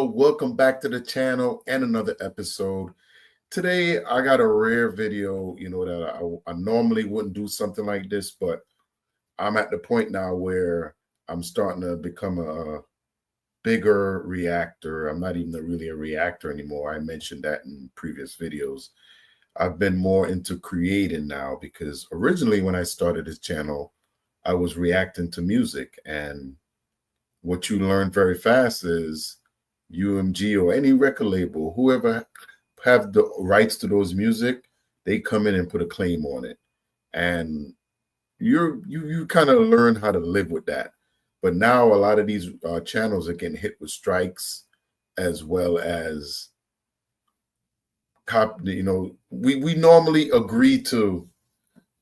welcome back to the channel and another episode. Today I got a rare video, that I normally wouldn't do something like this, but I'm at the point now where I'm starting to become a bigger reactor. I'm not even really a reactor anymore. I mentioned that in previous videos. I've been more into creating now because originally when I started this channel, I was reacting to music, and what you learn very fast is UMG or any record label, whoever have the rights to those music, they come in and put a claim on it. And you kind of learn how to live with that. But now a lot of these channels are getting hit with strikes, as well as we normally agree to,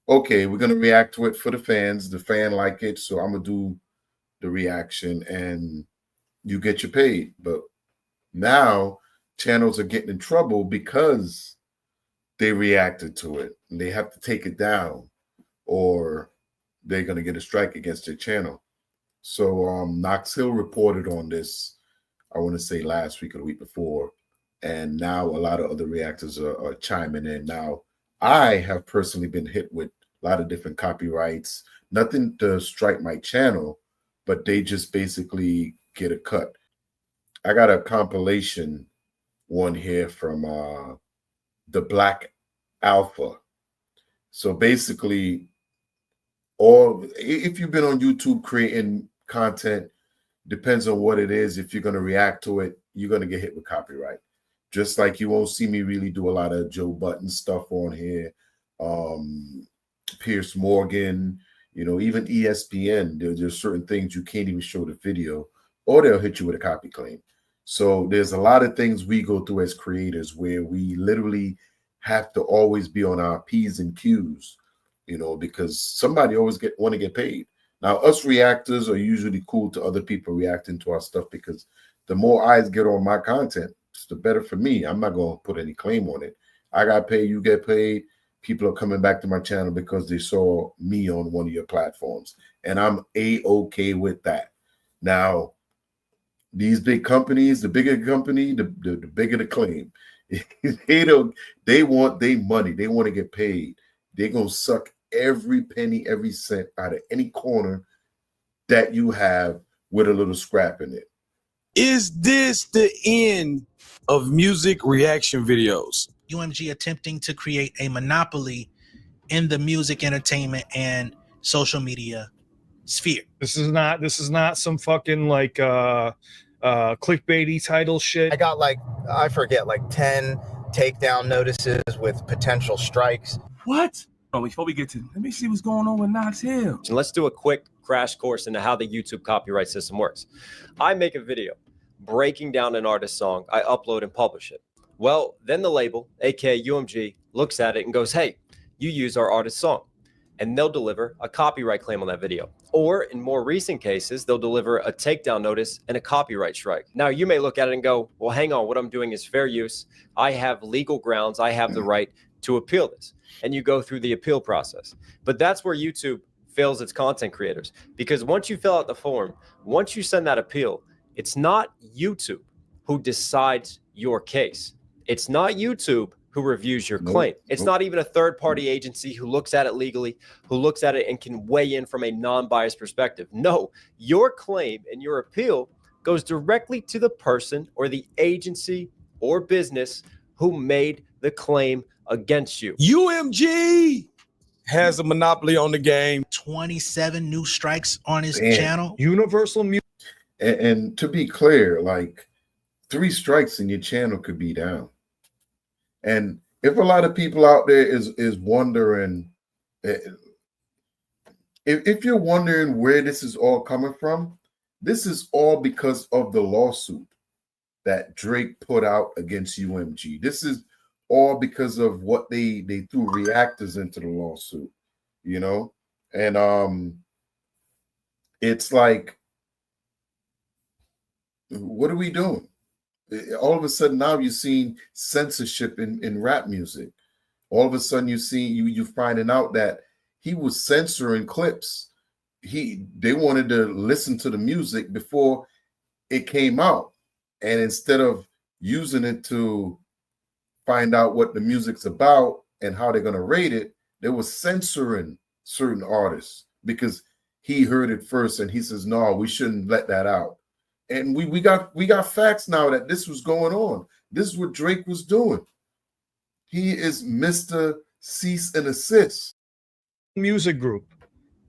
okay, we're going to react to it for the fans. The fan like it, so I'm going to do the reaction and you get your paid. But now channels are getting in trouble because they reacted to it and they have to take it down, or they're going to get a strike against their channel. So Knox Hill reported on this, I want to say last week or the week before, and now a lot of other reactors are chiming in. Now, I have personally been hit with a lot of different copyrights, nothing to strike my channel, but they just basically get a cut. I got a compilation one here from the Black Alpha. So basically, if you've been on YouTube creating content, depends on what it is. If you're going to react to it, you're going to get hit with copyright. Just like you won't see me really do a lot of Joe Button stuff on here, Pierce Morgan, even ESPN. There's certain things you can't even show the video, or they'll hit you with a copy claim. So there's a lot of things we go through as creators where we literally have to always be on our P's and Q's, because somebody always want to get paid. Now, us reactors are usually cool to other people reacting to our stuff, because the more eyes get on my content, the better for me. I'm not going to put any claim on it. I got paid, you get paid. People are coming back to my channel because they saw me on one of your platforms, and I'm A-okay with that. Now, these big companies, the bigger the company, the bigger the claim. They want their money. They want to get paid. They're going to suck every penny, every cent out of any corner that you have with a little scrap in it. Is this the end of music reaction videos? UMG attempting to create a monopoly in the music, entertainment, and social media sphere. This is not some fucking like clickbaity title shit. I got I forget 10 takedown notices with potential strikes. What? Oh, before we get to, let me see what's going on with Knox Hill. And let's do a quick crash course into how the YouTube copyright system works. I make a video breaking down an artist's song, I upload and publish it. Well, then the label, aka UMG, looks at it and goes, hey, you use our artist's song. And they'll deliver a copyright claim on that video. Or in more recent cases, they'll deliver a takedown notice and a copyright strike. Now, you may look at it and go, well, hang on, what I'm doing is fair use. I have legal grounds. I have the right to appeal this. And you go through the appeal process. But that's where YouTube fails its content creators. Because once you fill out the form, once you send that appeal, it's not YouTube who decides your case. It's not YouTube who reviews your claim. It's not even a third-party agency who looks at it legally, who looks at it and can weigh in from a non-biased perspective. No, your claim and your appeal goes directly to the person or the agency or business who made the claim against you. UMG has a monopoly on the game. 27 new strikes on his channel. Universal Music. And to be clear, 3 strikes and your channel could be down. And if a lot of people out there is wondering, if you're wondering where this is all coming from, this is all because of the lawsuit that Drake put out against UMG. This is all because of what they threw reactors into the lawsuit, and it's like, what are we doing? All of a sudden now you're seeing censorship in rap music. All of a sudden you're finding out that he was censoring clips. They wanted to listen to the music before it came out. And instead of using it to find out what the music's about and how they're going to rate it, they were censoring certain artists because he heard it first and he says, no, we shouldn't let that out. And we got facts now that this was going on. This is what Drake was doing. He is Mr. Cease and Assist. Music group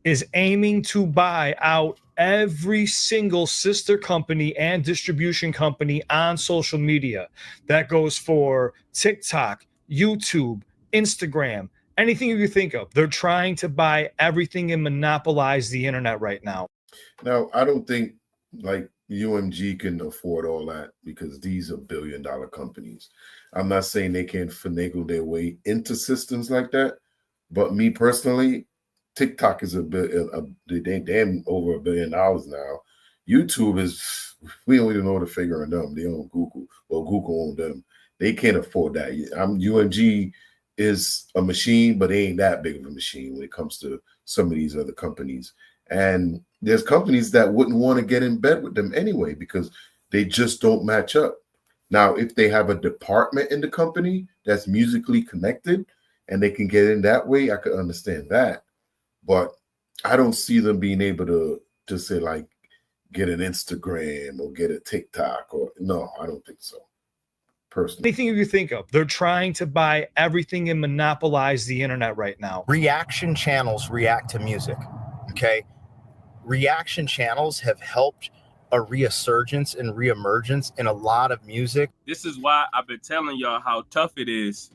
is aiming to buy out every single sister company and distribution company on social media. That goes for TikTok, YouTube, Instagram, anything you think of. They're trying to buy everything and monopolize the internet right now. Now, I don't think like UMG can afford all that because these are billion-dollar companies. I'm not saying they can finagle their way into systems like that, but me personally, TikTok is they damn over $1 billion now. YouTube is, we don't even know the figure on them. They own Google. Well, Google owned them. They can't afford that. UMG is a machine, but they ain't that big of a machine when it comes to some of these other companies. And there's companies that wouldn't want to get in bed with them anyway because they just don't match up. Now, if they have a department in the company that's musically connected and they can get in that way, I could understand that. But I don't see them being able to say like get an Instagram or get a TikTok or no, I don't think so. Personally. Anything you think of. They're trying to buy everything and monopolize the internet right now. Reaction channels react to music. Okay. Reaction channels have helped a resurgence and reemergence in a lot of music. This is why I've been telling y'all how tough it is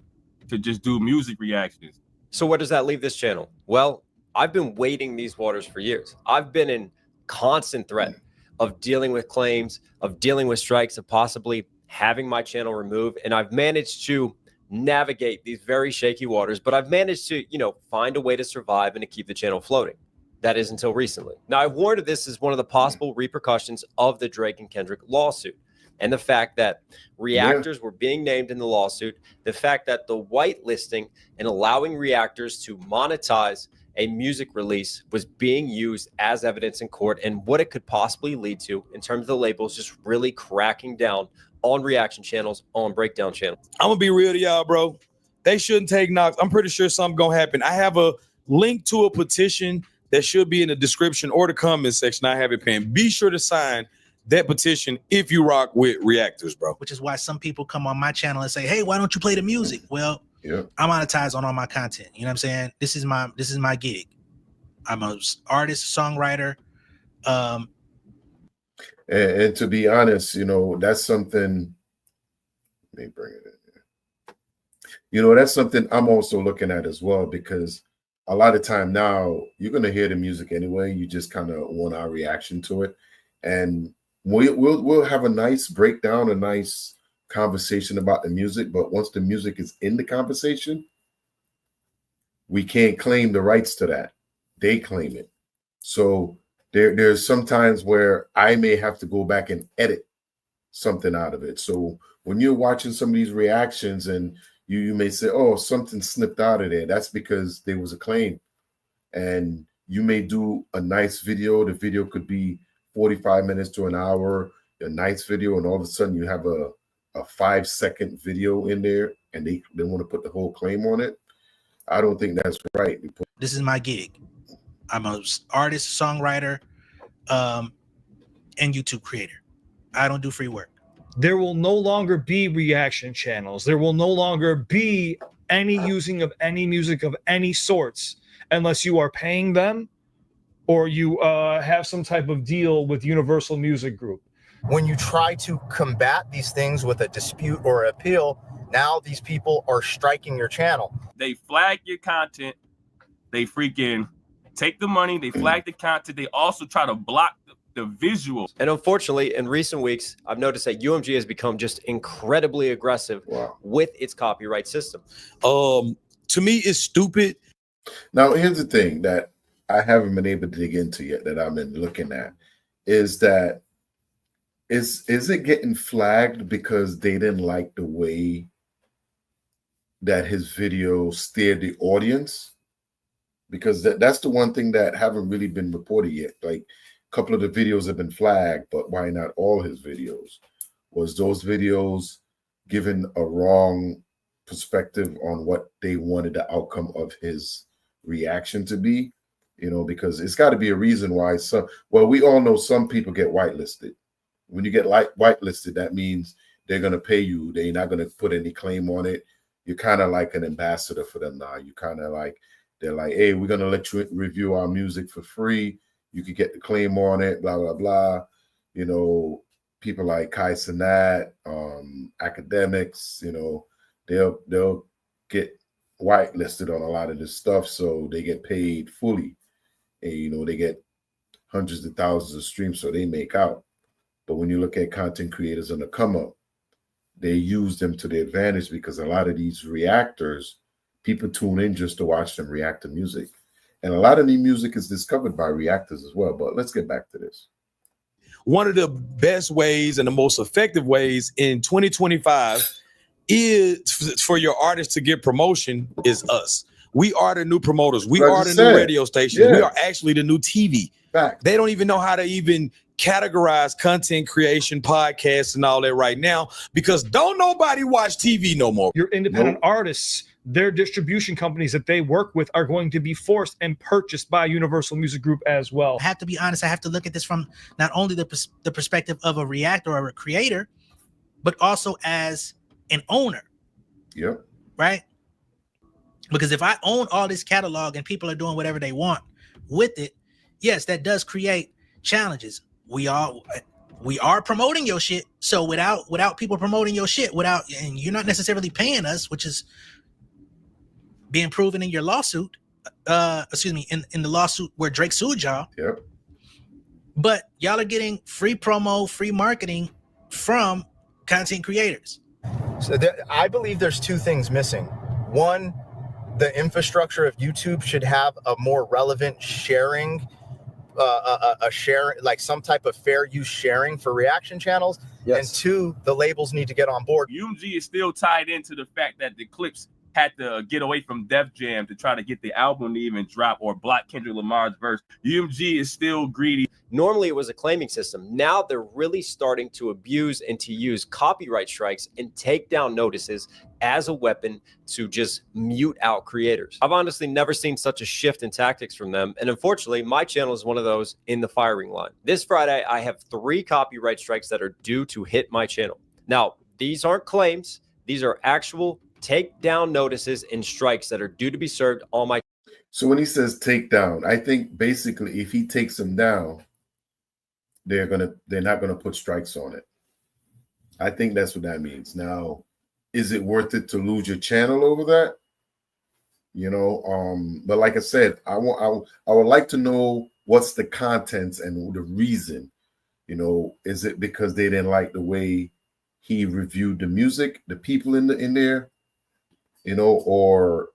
to just do music reactions. So where does that leave this channel? Well, I've been wading these waters for years. I've been in constant threat of dealing with claims, of dealing with strikes, of possibly having my channel removed. And I've managed to navigate these very shaky waters, but I've managed to, find a way to survive and to keep the channel floating. That is until recently. Now, I've warned of this as one of the possible repercussions of the Drake and Kendrick lawsuit. And the fact that reactors were being named in the lawsuit, the fact that the whitelisting and allowing reactors to monetize a music release was being used as evidence in court, and what it could possibly lead to in terms of the labels just really cracking down on reaction channels, on breakdown channels. I'm gonna be real to y'all, bro. They shouldn't take knocks. I'm pretty sure something gonna happen. I have a link to a petition that should be in the description or the comment section. I have it pinned. Be sure to sign that petition if you rock with reactors, bro. Which is why some people come on my channel and say, hey, why don't you play the music? Well, I monetize on all my content. You know what I'm saying? This is my gig. I'm an artist, songwriter. And to be honest, that's something. Let me bring it in. That's something I'm also looking at as well, because a lot of time now you're gonna hear the music anyway. You just kind of want our reaction to it, and we'll have a nice breakdown, a nice conversation about the music. But once the music is in the conversation, we can't claim the rights to that. They claim it. So there's some times where I may have to go back and edit something out of it. So when you're watching some of these reactions and you may say, oh, something snipped out of there, that's because there was a claim. And you may do a nice video. The video could be 45 minutes to an hour, a nice video, and all of a sudden you have a 5-second video in there and they want to put the whole claim on it. I don't think that's right. This is my gig. I'm an artist, songwriter, and YouTube creator. I don't do free work. There will no longer be reaction channels. There will no longer be any using of any music of any sorts unless you are paying them or you have some type of deal with Universal Music Group. When you try to combat these things with a dispute or appeal, now these people are striking your channel. They flag your content. They freaking take the money. They flag the content. They also try to block the visuals. And unfortunately, in recent weeks, I've noticed that UMG has become just incredibly aggressive with its copyright system. To me, it's stupid. Now, here's the thing that I haven't been able to dig into yet that I've been looking at is that is it getting flagged because they didn't like the way that his video steered the audience? Because that's the one thing that haven't really been reported yet. Like a couple of the videos have been flagged, but why not all his videos? Was those videos given a wrong perspective on what they wanted the outcome of his reaction to be? You know, because it's got to be a reason why we all know some people get whitelisted. When you get whitelisted, that means they're going to pay you. They're not going to put any claim on it. You're kind of like an ambassador for them now. You kind of like, they're like, hey, we're going to let you review our music for free. You could get the claim on it, blah, blah, blah. You know, people like Kai Cenat, academics, you know, they'll get whitelisted on a lot of this stuff. So they get paid fully. And, you know, they get hundreds of thousands of streams, so they make out. But when you look at content creators on the come up, they use them to their advantage, because a lot of these reactors, people tune in just to watch them react to music. And a lot of the music is discovered by reactors as well. But let's get back to this. One of the best ways and the most effective ways in 2025 is for your artist to get promotion is us. We are the new promoters. We are the new radio stations. Yeah. We are actually the new TV. Fact. They don't even know how to even categorize content creation, podcasts, and all that right now, because don't nobody watch TV no more. Your independent artists, their distribution companies that they work with are going to be forced and purchased by Universal Music Group as well. I have to be honest. I have to look at this from not only the perspective of a reactor or a creator, but also as an owner. Yep. Right? Because if I own all this catalog and people are doing whatever they want with it, yes, that does create challenges. We are promoting your shit. So without people promoting your shit, and you're not necessarily paying us, which is being proven in your lawsuit, in the lawsuit where Drake sued y'all. Yep. But y'all are getting free promo, free marketing from content creators. So I believe there's two things missing. One, the infrastructure of YouTube should have a more relevant sharing, like some type of fair use sharing for reaction channels. Yes. And two, the labels need to get on board. UMG is still tied into the fact that the clips had to get away from Def Jam to try to get the album to even drop or block Kendrick Lamar's verse. UMG is still greedy. Normally, it was a claiming system. Now they're really starting to abuse and to use copyright strikes and take down notices as a weapon to just mute out creators. I've honestly never seen such a shift in tactics from them. And unfortunately, my channel is one of those in the firing line. This Friday, I have 3 copyright strikes that are due to hit my channel. Now, these aren't claims. These are actual takedown notices and strikes that are due to be served on my. So when he says take down, I think basically if he takes them down, they're not gonna put strikes on it. I think that's what that means. Now, is it worth it to lose your channel over that? You know, but like I said, I would like to know what's the contents and the reason. You know, is it because they didn't like the way he reviewed the music, the people in there? You know, or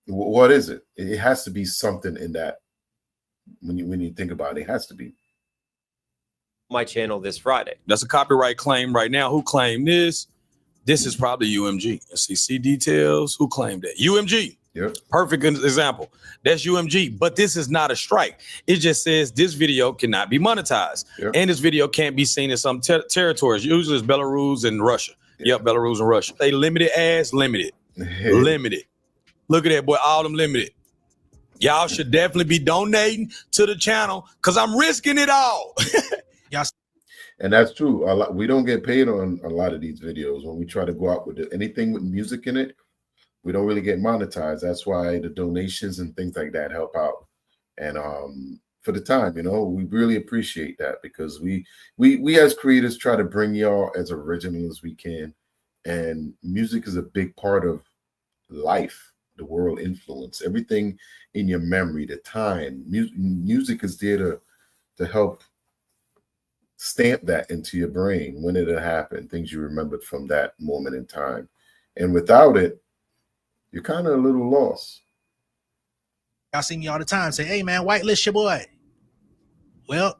what is it? It has to be something in that. When you think about it, it has to be. My channel this Friday. That's a copyright claim right now. Who claimed this? This is probably UMG. SEC details. Who claimed that? UMG. Yep. Perfect example. That's UMG. But this is not a strike. It just says this video cannot be monetized. Yep. And this video can't be seen in some territories. Usually it's Belarus and Russia. Yep, Belarus and Russia. They limited ads, limited. Limited. Look at that, boy. All them limited. Y'all should definitely be donating to the channel because I'm risking it all. And that's true. We don't get paid on a lot of these videos. When we try to go out with anything with music in it, we don't really get monetized. That's why the donations and things like that help out. And for the time, you know, we really appreciate that, because we as creators try to bring y'all as original as we can. And music is a big part of life, the world influence, everything in your memory, the time. Music is there to help stamp that into your brain when it happened, things you remembered from that moment in time. And without it, you're kind of a little lost. Y'all see me all the time say, hey man, whitelist your boy. Well,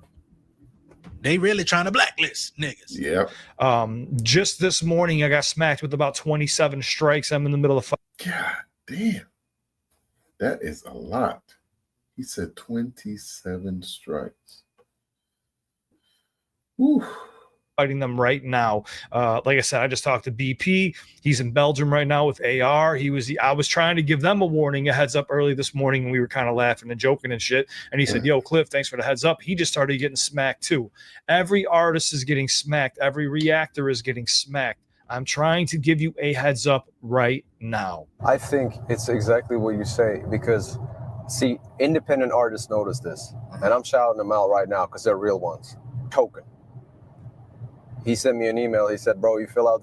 they really trying to blacklist niggas. Yeah. Just this morning, I got smacked with about 27 strikes. I'm in the middle of God damn. That is a lot. He said 27 strikes. Whew. fighting them right now. Like I said, I just talked to BP. He's in Belgium right now with AR. I was trying to give them a warning, a heads up early this morning, and we were kind of laughing and joking and shit. And he said, yo, Cliff, thanks for the heads up. He just started getting smacked too. Every artist is getting smacked. Every reactor is getting smacked. I'm trying to give you a heads up right now. I think it's exactly what you say, because see, independent artists notice this, and I'm shouting them out right now because they're real ones. Token. He sent me an email. He said, bro, you fill out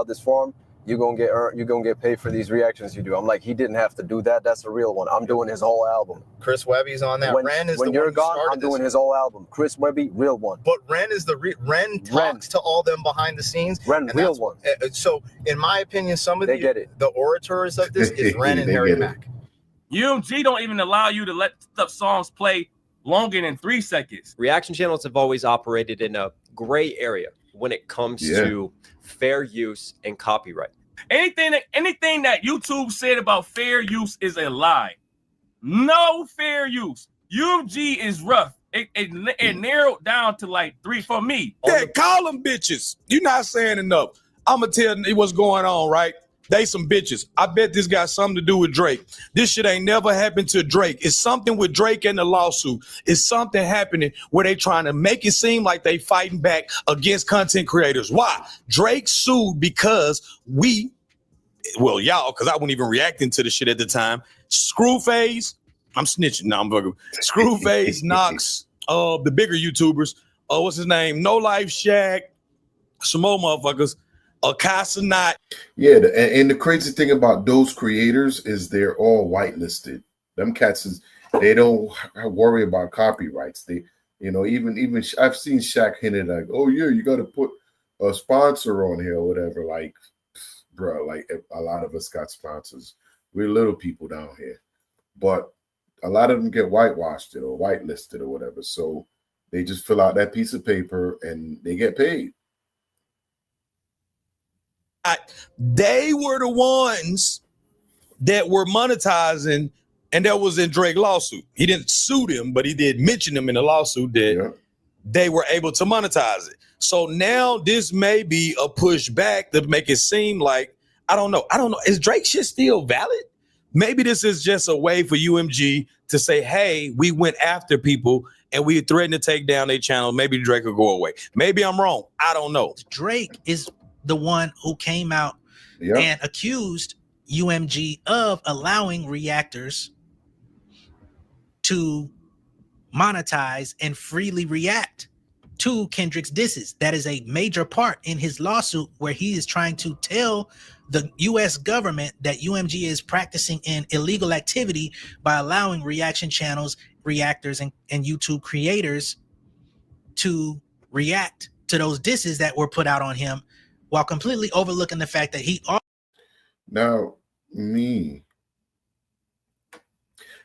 this form, you're gonna get paid for these reactions you do. I'm like, he didn't have to do that. That's a real one. I'm doing his whole album. Chris Webby's on that. Ren is when the you're one gone, I'm doing his whole album. Chris Webby, real one. But Ren is Ren talks to all them behind the scenes. Ren, real one. So in my opinion, some of the orators of this is Ren and Harry Mack. UMG don't even allow you to let songs play longer than 3 seconds. Reaction channels have always operated in a gray area when it comes to fair use and copyright. Anything that YouTube said about fair use is a lie. No fair use. UMG is rough. It narrowed down to like 3 for me. Yeah, call them bitches. You're not saying enough. I'm going to tell you what's going on, right? They some bitches. I bet this got something to do with Drake. This shit ain't never happened to Drake. It's something with Drake and the lawsuit. It's something happening where they trying to make it seem like they fighting back against content creators. Why? Drake sued because y'all, because I wasn't even reacting to the shit at the time. Screwface, I'm snitching. No, I'm bugging. Screwface, Knox, the bigger YouTubers. What's his name? No Life Shack, some more motherfuckers. Casa not. Yeah, and the crazy thing about those creators is they're all whitelisted. Them cats they don't worry about copyrights. They, even I've seen Shaq hinted like, oh yeah, you got to put a sponsor on here or whatever. Like, bro, like a lot of us got sponsors. We're little people down here, but a lot of them get whitewashed or whitelisted or whatever. So they just fill out that piece of paper and they get paid. They were the ones that were monetizing, and that was in Drake's lawsuit. He didn't sue them, but he did mention them in the lawsuit that they were able to monetize it. So now this may be a pushback to make it seem like, I don't know. Is Drake shit still valid? Maybe this is just a way for UMG to say, hey, we went after people and we threatened to take down their channel. Maybe Drake will go away. Maybe I'm wrong. I don't know. Drake is the one who came out and accused UMG of allowing reactors to monetize and freely react to Kendrick's disses. That is a major part in his lawsuit, where he is trying to tell the US government that UMG is practicing an illegal activity by allowing reaction channels, reactors, and YouTube creators to react to those disses that were put out on him, while completely overlooking the fact that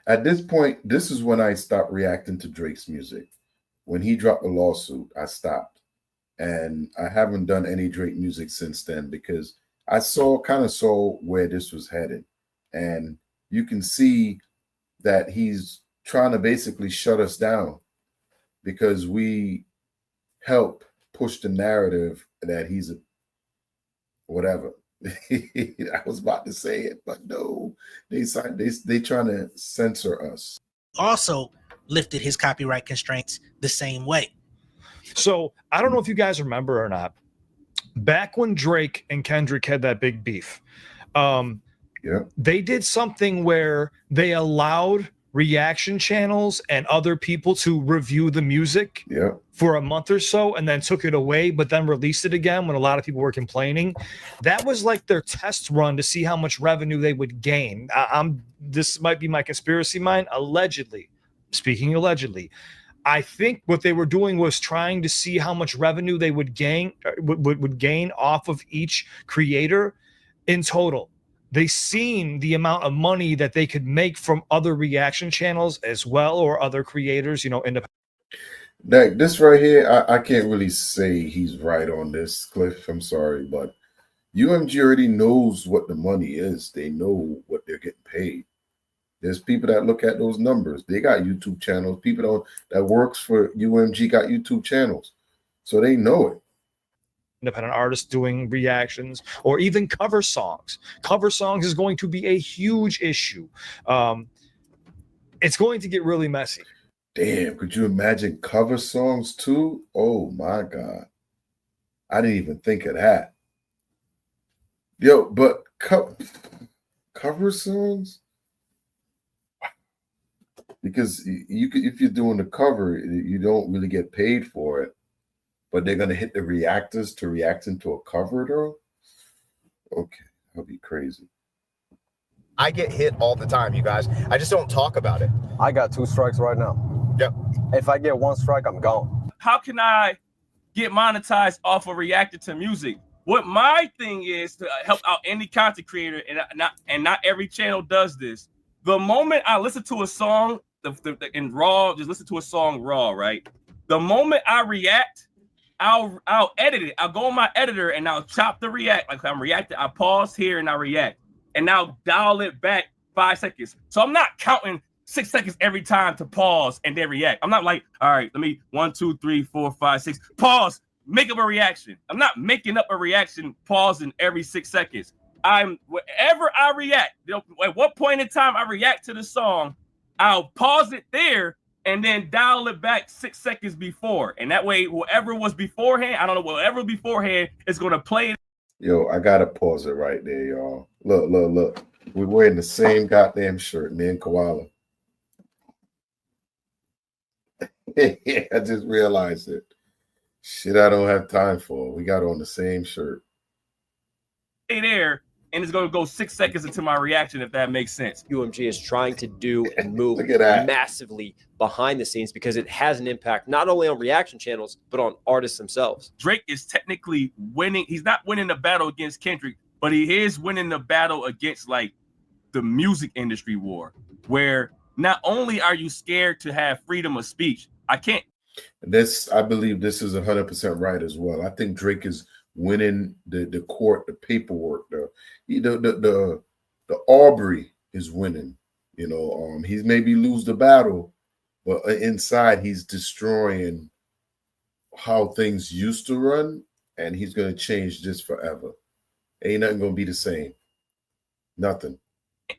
at this point, this is when I stopped reacting to Drake's music. When he dropped the lawsuit, I stopped. And I haven't done any Drake music since then, because I kind of saw where this was headed. And you can see that he's trying to basically shut us down because we help push the narrative that he's a whatever. I was about to say it, but no, they trying to censor us. Also lifted his copyright constraints the same way. So I don't know if you guys remember or not. Back when Drake and Kendrick had that big beef, they did something where they allowed reaction channels and other people to review the music for a month or so, and then took it away, but then released it again when a lot of people were complaining. That was like their test run to see how much revenue they would gain. This might be my conspiracy mind. Allegedly, I think what they were doing was trying to see how much revenue they would gain off of each creator in total. They seen the amount of money that they could make from other reaction channels as well, or other creators, independent. This right here, I can't really say he's right on this, Cliff. I'm sorry, but UMG already knows what the money is. They know what they're getting paid. There's people that look at those numbers. They got YouTube channels. People that works for UMG got YouTube channels. So they know it. Independent artists doing reactions or even cover songs. Cover songs is going to be a huge issue. It's going to get really messy. Damn, could you imagine cover songs too? Oh my God. I didn't even think of that. Yo, but cover songs? Because you could, if you're doing the cover, you don't really get paid for it. But they're gonna hit the reactors to react into a cover though? Okay, that'll be crazy. I get hit all the time, you guys. I just don't talk about it. I got 2 strikes right now. Yep. If I get 1 strike, I'm gone. How can I get monetized off of reacting to music? What my thing is to help out any content creator, and not every channel does this. The moment I listen to a song in raw, just listen to a song raw, right? The moment I react, I'll edit it. I'll go on my editor and I'll chop the react. Like I'm reacting, I pause here and I react, and I'll dial it back 5 seconds. So I'm not counting 6 seconds every time to pause and then react. I'm not like, all right, let me 1, 2, 3, 4, 5, 6, pause, make up a reaction. I'm not making up a reaction, pausing every 6 seconds. Wherever I react, at what point in time I react to the song, I'll pause it there and then dial it back 6 seconds before. And that way, whatever was beforehand, I don't know, whatever beforehand is going to play. Yo, I got to pause it right there, y'all. Look. We're wearing the same goddamn shirt, me and Koala. I just realized it. Shit, I don't have time for. We got on the same shirt. There, and it's going to go 6 seconds into my reaction, if that makes sense. UMG is trying to do and move Look at that. massively behind the scenes because it has an impact not only on reaction channels, but on artists themselves. Drake is technically winning. He's not winning the battle against Kendrick, but he is winning the battle against like the music industry war, where not only are you scared to have freedom of speech, I believe this is 100% right as well. I think Drake is winning the court, the paperwork, the Aubrey is winning. You know, he's maybe lose the battle, but inside he's destroying how things used to run, and he's going to change this forever. Ain't nothing going to be the same. Nothing.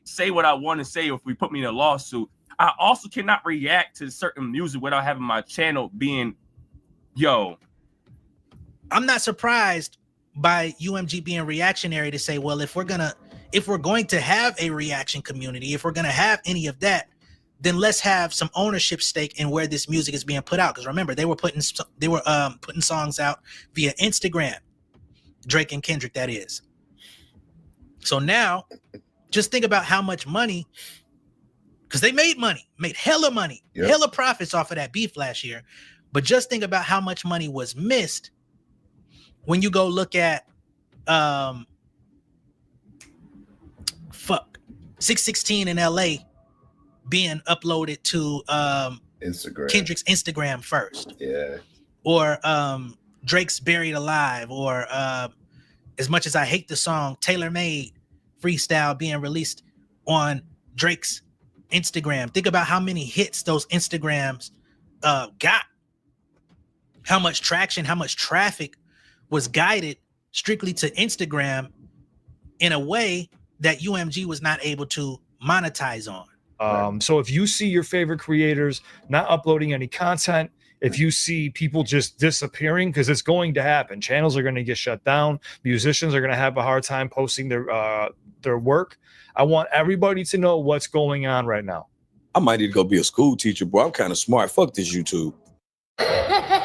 Say what I want to say if we put me in a lawsuit. I also cannot react to certain music without having my channel being, yo. I'm not surprised by UMG being reactionary to say, well, if we're going to have a reaction community, if we're going to have any of that, then let's have some ownership stake in where this music is being put out. Because remember, they were putting songs out via Instagram, Drake and Kendrick, that is. So now, just think about how much money, because they made hella money, hella profits off of that beef last year. But just think about how much money was missed when you go look at 616 in LA being uploaded to Instagram, Kendrick's Instagram first. Yeah. Or Drake's Buried Alive, or as much as I hate the song, Tailor Made freestyle being released on Drake's Instagram. Think about how many hits those Instagrams got, how much traction, how much traffic was guided strictly to Instagram in a way that UMG was not able to monetize on. So if you see your favorite creators not uploading any content, if you see people just disappearing, because it's going to happen, channels are going to get shut down, musicians are going to have a hard time posting their work. I want everybody to know what's going on right now. I might need to go be a school teacher, boy. I'm kind of smart. Fuck this YouTube. I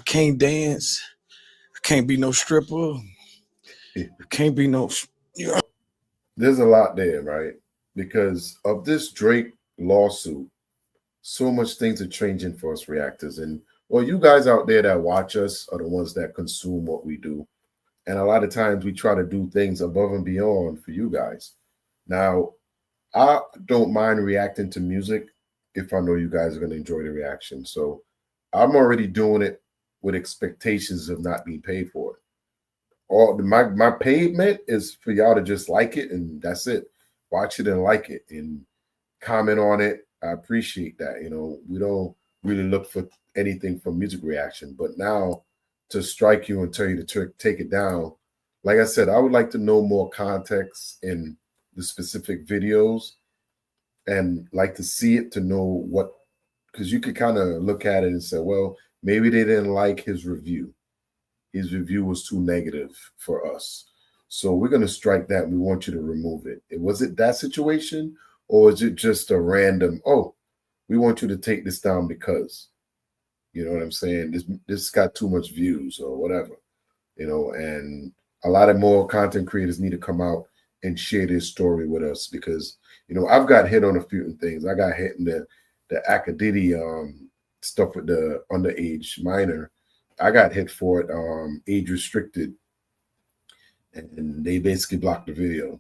can't dance. I can't be no stripper. I can't be no. There's a lot there, right? Because of this Drake lawsuit, so much things are changing for us reactors. And well, you guys out there that watch us are the ones that consume what we do. And a lot of times we try to do things above and beyond for you guys. Now, I don't mind reacting to music if I know you guys are going to enjoy the reaction. So I'm already doing it with expectations of not being paid for it. My payment is for y'all to just like it, and that's it. watch it and like it and comment on it. I appreciate that. You know, we don't really look for anything from music reaction, but now to strike you and tell you to take it down, like I said, I would like to know more context in the specific videos and like to see it to know what, because you could kind of look at it and say, well, maybe they didn't like his review. His review was too negative for us. So we're going to strike that. And we want you to remove it. Was it that situation, or is it just a random, oh, we want you to take this down because, you know what I'm saying? This got too much views or whatever, you know, and a lot of more content creators need to come out and share their story with us because, you know, I've got hit on a few things. I got hit in the Acadiddy stuff with the underage minor. I got hit for it, age restricted, and they basically blocked the video.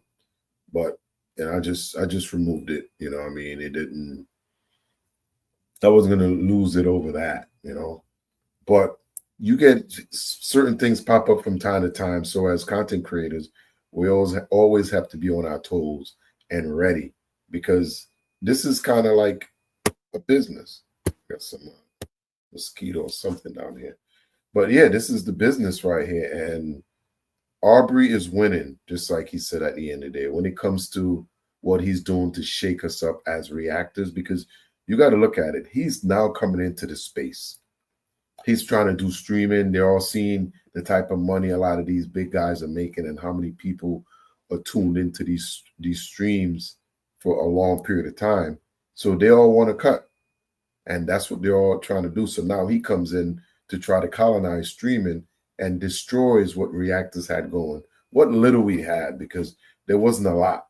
But and I just removed it. You know what I mean? It didn't. I wasn't gonna lose it over that, you know. But you get certain things pop up from time to time. So as content creators, we always have to be on our toes and ready because this is kind of like a business. Got some mosquito or something down here. But yeah, this is the business right here. And Aubrey is winning, just like he said at the end of the day, when it comes to what he's doing to shake us up as reactors, because you got to look at it. He's now coming into the space. He's trying to do streaming. They're all seeing the type of money a lot of these big guys are making and how many people are tuned into these streams for a long period of time. So they all want to cut. And that's what they're all trying to do. So now he comes in to try to colonize streaming and destroys what reactors had going, what little we had, because there wasn't a lot.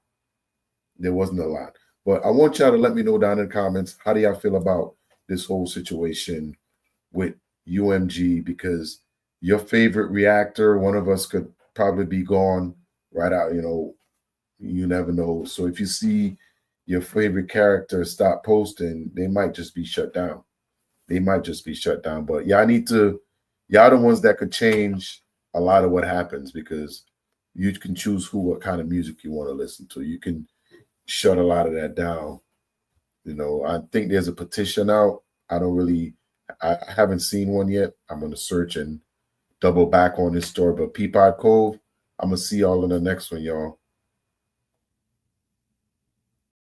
There wasn't a lot. But I want y'all to let me know down in the comments, how do y'all feel about this whole situation with UMG? Because your favorite reactor, one of us could probably be gone right out, you know, you never know. So if you see your favorite character stop posting, they might just be shut down. They might just be shut down. But y'all need to, y'all the ones that could change a lot of what happens, because you can choose what kind of music you want to listen to. You can shut a lot of that down. You know, I think there's a petition out. I haven't seen one yet. I'm going to search and double back on this story. But Peapod Cove, I'm going to see y'all in the next one, y'all.